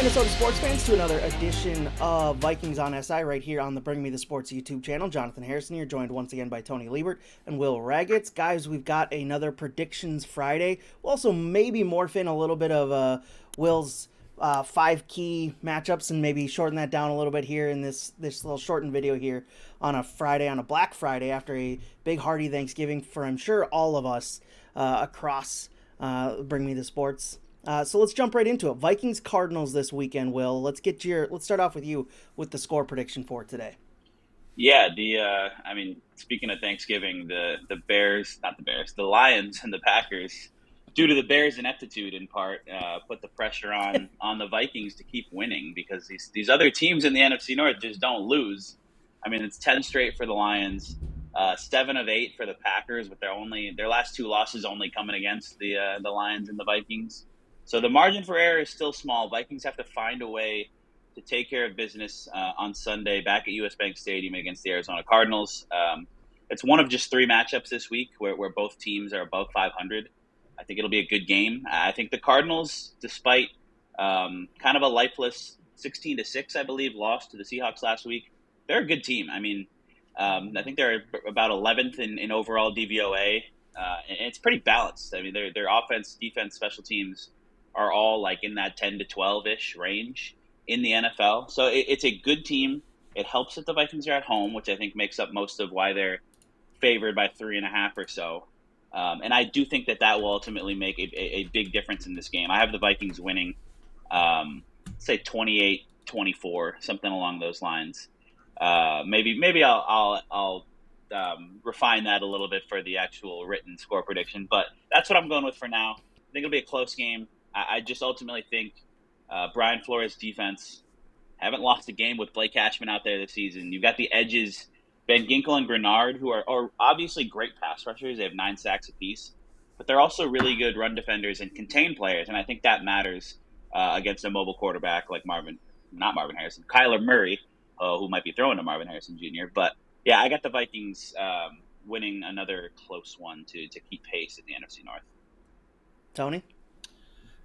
Minnesota sports fans, to another edition of Vikings on SI right here on the Bring Me the Sports YouTube channel. Jonathan Harrison here, joined once again by Tony Liebert and Will Ragatz. Guys, we've got another Predictions Friday. We'll also maybe morph in a little bit of Will's 5 key matchups and maybe shorten that down a little bit here in this little shortened video here on a Friday, on a Black Friday, after a big hearty Thanksgiving for, I'm sure, all of us across Bring Me the Sports. So let's jump right into it. Vikings Cardinals this weekend, Will. Let's start off with you with the score prediction for today. Yeah, speaking of Thanksgiving, the Lions and the Packers, due to the Bears' ineptitude in part, put the pressure on the Vikings to keep winning, because these other teams in the NFC North just don't lose. I mean, it's 10 straight for the Lions, 7 of 8 for the Packers, with their last 2 losses only coming against the Lions and the Vikings. So the margin for error is still small. Vikings have to find a way to take care of business on Sunday back at US Bank Stadium against the Arizona Cardinals. It's one of just 3 matchups this week where both teams are above 500. I think it'll be a good game. I think the Cardinals, despite kind of a lifeless 16-6, I believe, loss to the Seahawks last week, they're a good team. I mean, I think they're about 11th in overall DVOA, and it's pretty balanced. I mean, their offense, defense, special teams are all like in that 10 to 12-ish range in the NFL. So it's a good team. It helps that the Vikings are at home, which I think makes up most of why they're favored by 3.5 or so. And I do think that will ultimately make a big difference in this game. I have the Vikings winning, say 28-24, something along those lines. Maybe I'll refine that a little bit for the actual written score prediction, but that's what I'm going with for now. I think it'll be a close game. I just ultimately think Brian Flores' defense haven't lost a game with Blake Cashman out there this season. You've got the edges, Ben Ginkel and Grenard, who are obviously great pass rushers. They have 9 sacks apiece, but they're also really good run defenders and contain players, and I think that matters against a mobile quarterback like Kyler Murray, who might be throwing to Marvin Harrison Jr. But yeah, I got the Vikings winning another close one to keep pace in the NFC North. Tony?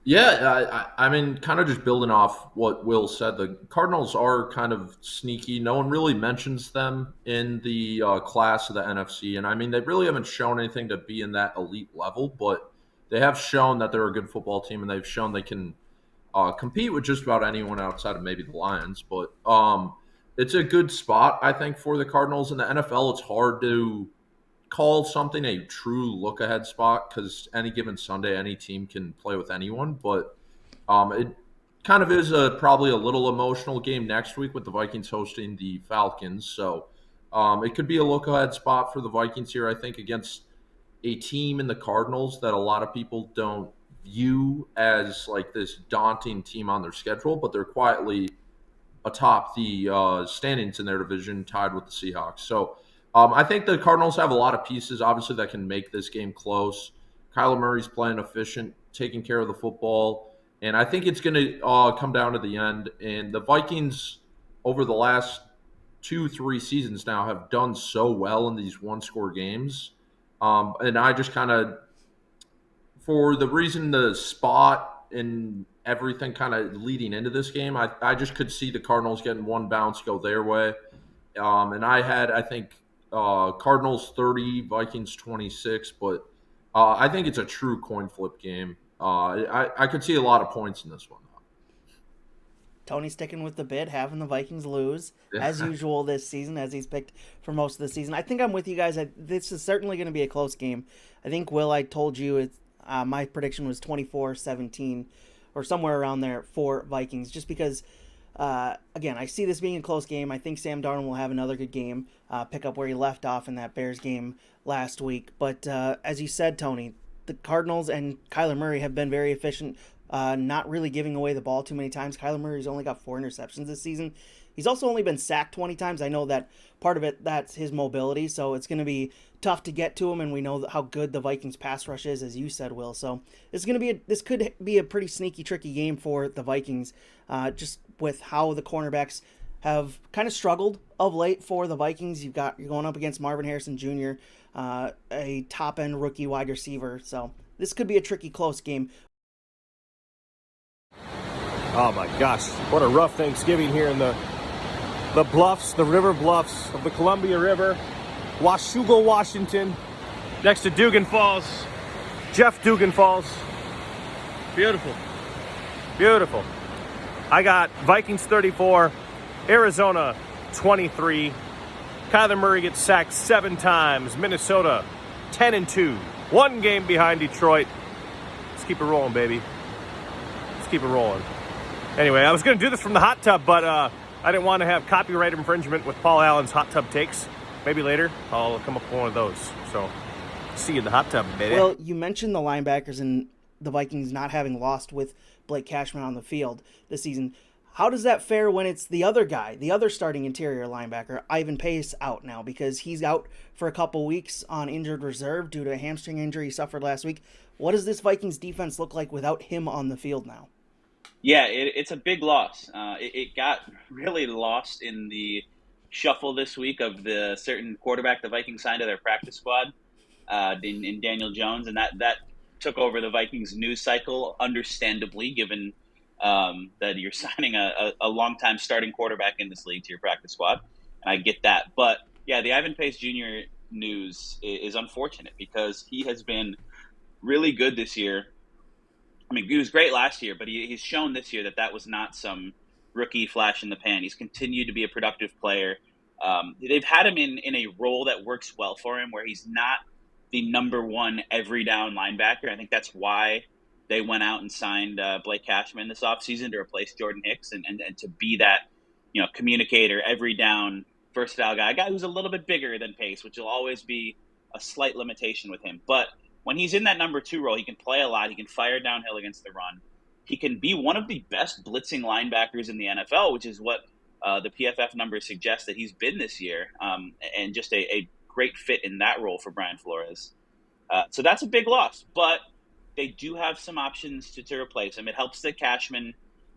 Yeah, I mean, kind of just building off what Will said, the Cardinals are kind of sneaky. No one really mentions them in the class of the NFC. And I mean, they really haven't shown anything to be in that elite level, but they have shown that they're a good football team, and they've shown they can compete with just about anyone outside of maybe the Lions. But it's a good spot, I think, for the Cardinals. In the NFL, it's hard to call something a true look-ahead spot, because any given Sunday, any team can play with anyone. But it kind of is probably a little emotional game next week with the Vikings hosting the Falcons. So it could be a look-ahead spot for the Vikings here, I think, against a team in the Cardinals that a lot of people don't view as like this daunting team on their schedule, but they're quietly atop the standings in their division, tied with the Seahawks. So I think the Cardinals have a lot of pieces, obviously, that can make this game close. Kyler Murray's playing efficient, taking care of the football, and I think it's going to come down to the end. And the Vikings, over the last 2-3 seasons now, have done so well in these one-score games. And I just kind of, for the reason the spot and everything kind of leading into this game, I just could see the Cardinals getting one bounce go their way. And I think, Cardinals 30, Vikings 26, but I think it's a true coin flip game. I could see a lot of points in this one. Tony sticking with the bid, having the Vikings lose, as usual this season, as he's picked for most of the season. I think I'm with you guys. This is certainly going to be a close game. I think, Will, I told you my prediction was 24-17 or somewhere around there for Vikings, just because again, I see this being a close game. I think Sam Darnold will have another good game, pick up where he left off in that Bears game last week. But as you said, Tony, the Cardinals and Kyler Murray have been very efficient, not really giving away the ball too many times. Kyler Murray's only got 4 interceptions this season. He's also only been sacked 20 times. I know that part of it, that's his mobility, so it's going to be tough to get to him, and we know how good the Vikings pass rush is, as you said, Will. So this could be a pretty sneaky, tricky game for the Vikings, just with how the cornerbacks have kind of struggled of late for the Vikings. You're going up against Marvin Harrison Jr., a top-end rookie wide receiver, so this could be a tricky, close game. Oh my gosh, what a rough Thanksgiving here in the bluffs, the river bluffs of the Columbia River, Washougal, Washington, next to Dugan Falls, Jeff Dugan Falls. Beautiful, beautiful. I got Vikings 34, Arizona 23. Kyler Murray gets sacked 7 times. Minnesota 10-2, 1 game behind Detroit. Let's keep it rolling, baby. Let's keep it rolling. Anyway, I was going to do this from the hot tub, but I didn't want to have copyright infringement with Paul Allen's hot tub takes. Maybe later I'll come up with one of those. So, see you in the hot tub, baby. Well, you mentioned the linebackers and the Vikings not having lost with Blake Cashman on the field this season. How does that fare when it's the other guy, the other starting interior linebacker, Ivan Pace, out now because he's out for a couple weeks on injured reserve due to a hamstring injury he suffered last week? What does this Vikings defense look like without him on the field now? Yeah, it's a big loss. It got really lost in the shuffle this week of the certain quarterback the Vikings signed to their practice squad in Daniel Jones, and that took over the Vikings news cycle, understandably, given that you're signing a longtime starting quarterback in this league to your practice squad. And I get that. But, yeah, the Ivan Pace Jr. news is unfortunate because he has been really good this year. I mean, he was great last year, but he's shown this year that was not some rookie flash in the pan. He's continued to be a productive player. They've had him in a role that works well for him where he's not the number one every down linebacker. I think that's why they went out and signed Blake Cashman this offseason to replace Jordan Hicks and to be that, communicator, every down, versatile guy, a guy who's a little bit bigger than Pace, which will always be a slight limitation with him. But when he's in that number 2 role, he can play a lot. He can fire downhill against the run. He can be one of the best blitzing linebackers in the NFL, which is what the PFF numbers suggest that he's been this year, and just a great fit in that role for Brian Flores. So that's a big loss, but they do have some options to replace him. It helps that Cashman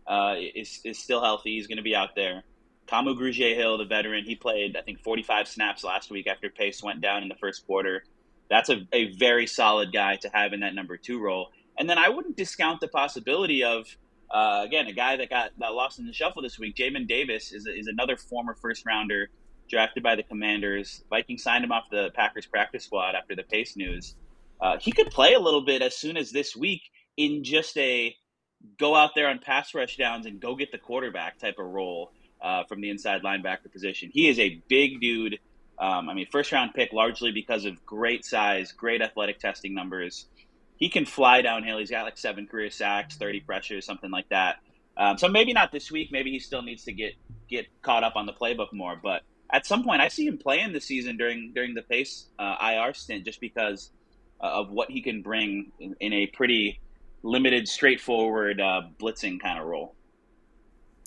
is still healthy. He's going to be out there. Kamu Grugier-Hill, the veteran, he played, I think, 45 snaps last week after Pace went down in the first quarter. That's a very solid guy to have in that number 2 role. And then I wouldn't discount the possibility of, again, a guy that got lost in the shuffle this week. Jamin Davis is another former first-rounder drafted by the Commanders. Vikings signed him off the Packers practice squad after the Pace news. He could play a little bit as soon as this week in just a go out there on pass rush downs and go get the quarterback type of role from the inside linebacker position. He is a big dude. First-round pick largely because of great size, great athletic testing numbers. He can fly downhill. He's got like 7 career sacks, 30 pressures, something like that. So maybe not this week. Maybe he still needs to get caught up on the playbook more. But at some point, I see him playing this season during the Pace IR stint just because of what he can bring in a pretty limited, straightforward blitzing kind of role.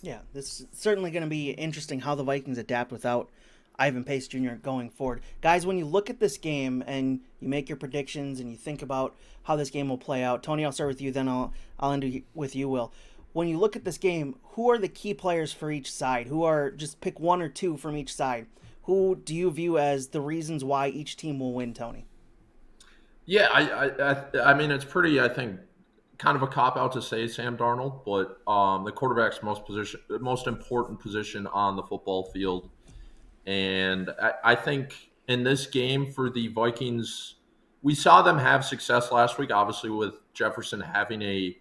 Yeah, this is certainly going to be interesting how the Vikings adapt without Ivan Pace Jr. going forward. Guys, when you look at this game and you make your predictions and you think about how this game will play out, Tony, I'll start with you, then I'll end with you, Will. When you look at this game, who are the key players for each side? Just pick 1 or 2 from each side. Who do you view as the reasons why each team will win, Tony? Yeah, I mean, it's pretty, I think, kind of a cop-out to say Sam Darnold, but the quarterback's most important position on the football field. And I think in this game for the Vikings, we saw them have success last week, obviously with Jefferson having a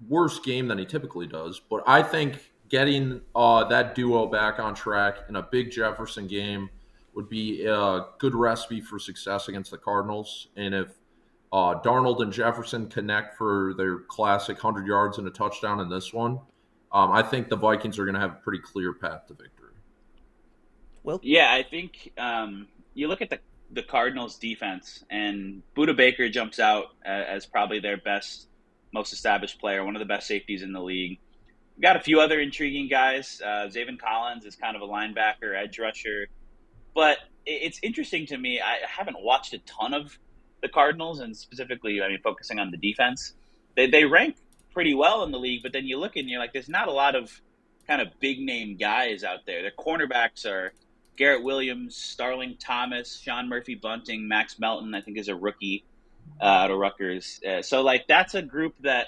worse game than he typically does. But I think getting that duo back on track in a big Jefferson game would be a good recipe for success against the Cardinals. And if Darnold and Jefferson connect for their classic 100 yards and a touchdown in this one, I think the Vikings are going to have a pretty clear path to victory. Will? Yeah, I think you look at the Cardinals defense, and Budda Baker jumps out as probably their best, most established player, one of the best safeties in the league. We've got a few other intriguing guys. Zaven Collins is kind of a linebacker, edge rusher. But it's interesting to me. I haven't watched a ton of the Cardinals, and specifically, focusing on the defense. They rank pretty well in the league, but then you look and you're like, there's not a lot of kind of big-name guys out there. Their cornerbacks are Garrett Williams, Starling Thomas, Sean Murphy-Bunting, Max Melton, I think is a rookie out of Rutgers. So that's a group that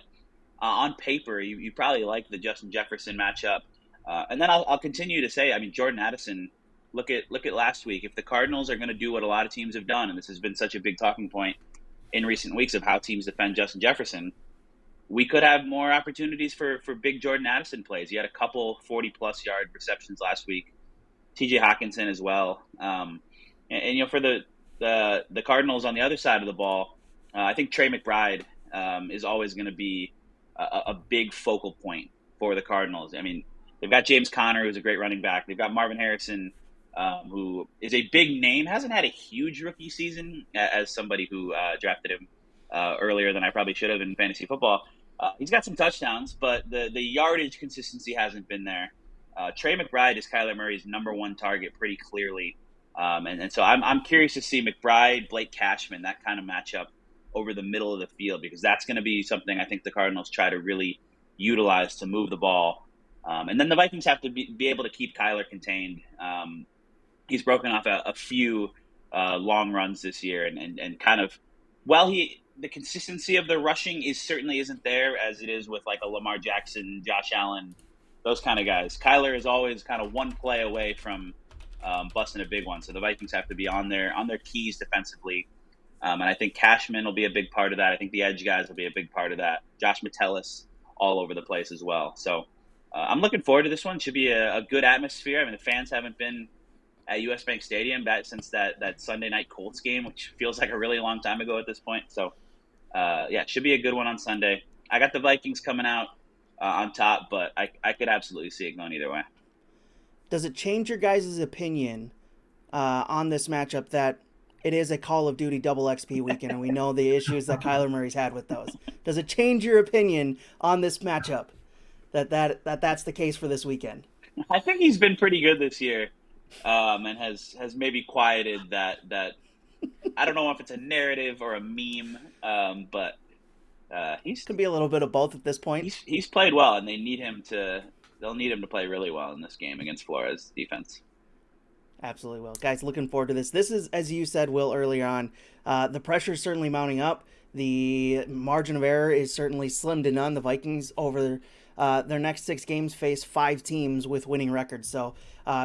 on paper, you probably like the Justin Jefferson matchup. And then I'll continue to say, I mean, Jordan Addison, look at last week. If the Cardinals are going to do what a lot of teams have done, and this has been such a big talking point in recent weeks of how teams defend Justin Jefferson, we could have more opportunities for big Jordan Addison plays. He had a couple 40-plus yard receptions last week. T.J. Hawkinson as well. And for the Cardinals on the other side of the ball, I think Trey McBride is always going to be a big focal point for the Cardinals. I mean, they've got James Conner, who's a great running back. They've got Marvin Harrison, who is a big name. Hasn't had a huge rookie season as somebody who drafted him earlier than I probably should have in fantasy football. He's got some touchdowns, but the yardage consistency hasn't been there. Trey McBride is Kyler Murray's number one target pretty clearly. And so I'm curious to see McBride, Blake Cashman, that kind of matchup over the middle of the field, because that's going to be something I think the Cardinals try to really utilize to move the ball. And then the Vikings have to be able to keep Kyler contained. He's broken off a few long runs this year, and kind of, while the consistency of the rushing certainly isn't there as it is with like a Lamar Jackson, Josh Allen, those kind of guys. Kyler is always kind of one play away from busting a big one. So the Vikings have to be on their keys defensively. And I think Cashman will be a big part of that. I think the edge guys will be a big part of that. Josh Metellus all over the place as well. So I'm looking forward to this one. Should be a good atmosphere. I mean, the fans haven't been at US Bank Stadium since that Sunday night Colts game, which feels like a really long time ago at this point. So it should be a good one on Sunday. I got the Vikings coming out on top, but I could absolutely see it going either way. Does it change your guys' opinion on this matchup that it is a Call of Duty double XP weekend, and we know the issues that Kyler Murray's had with those? Does it change your opinion on this matchup that's the case for this weekend? I think he's been pretty good this year, and has maybe quieted that. I don't know if it's a narrative or a meme, but he's could be a little bit of both at this point. He's played well, and they'll need him to play really well in this game against Flores' defense. Absolutely will. Guys, looking forward to this. This is, as you said, Will, earlier on, the pressure is certainly mounting up. The margin of error is certainly slim to none. The Vikings, over their next 6 games, face 5 teams with winning records. So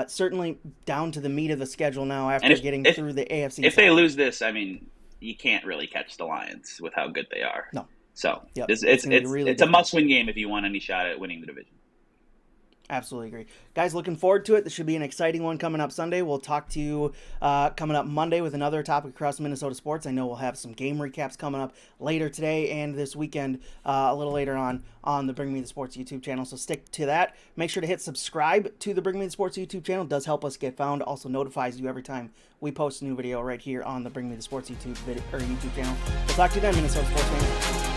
certainly down to the meat of the schedule now after getting through the AFC. If they lose this, I mean, you can't really catch the Lions with how good they are. No. So yep. It's a must-win game if you want any shot at winning the division. Absolutely agree. Guys, looking forward to it. This should be an exciting one coming up Sunday. We'll talk to you coming up Monday with another topic across Minnesota sports. I know we'll have some game recaps coming up later today and this weekend, a little later on the Bring Me the Sports YouTube channel. So stick to that. Make sure to hit subscribe to the Bring Me the Sports YouTube channel. It does help us get found. Also notifies you every time we post a new video right here on the Bring Me the Sports YouTube channel. We'll talk to you then, Minnesota sports fans.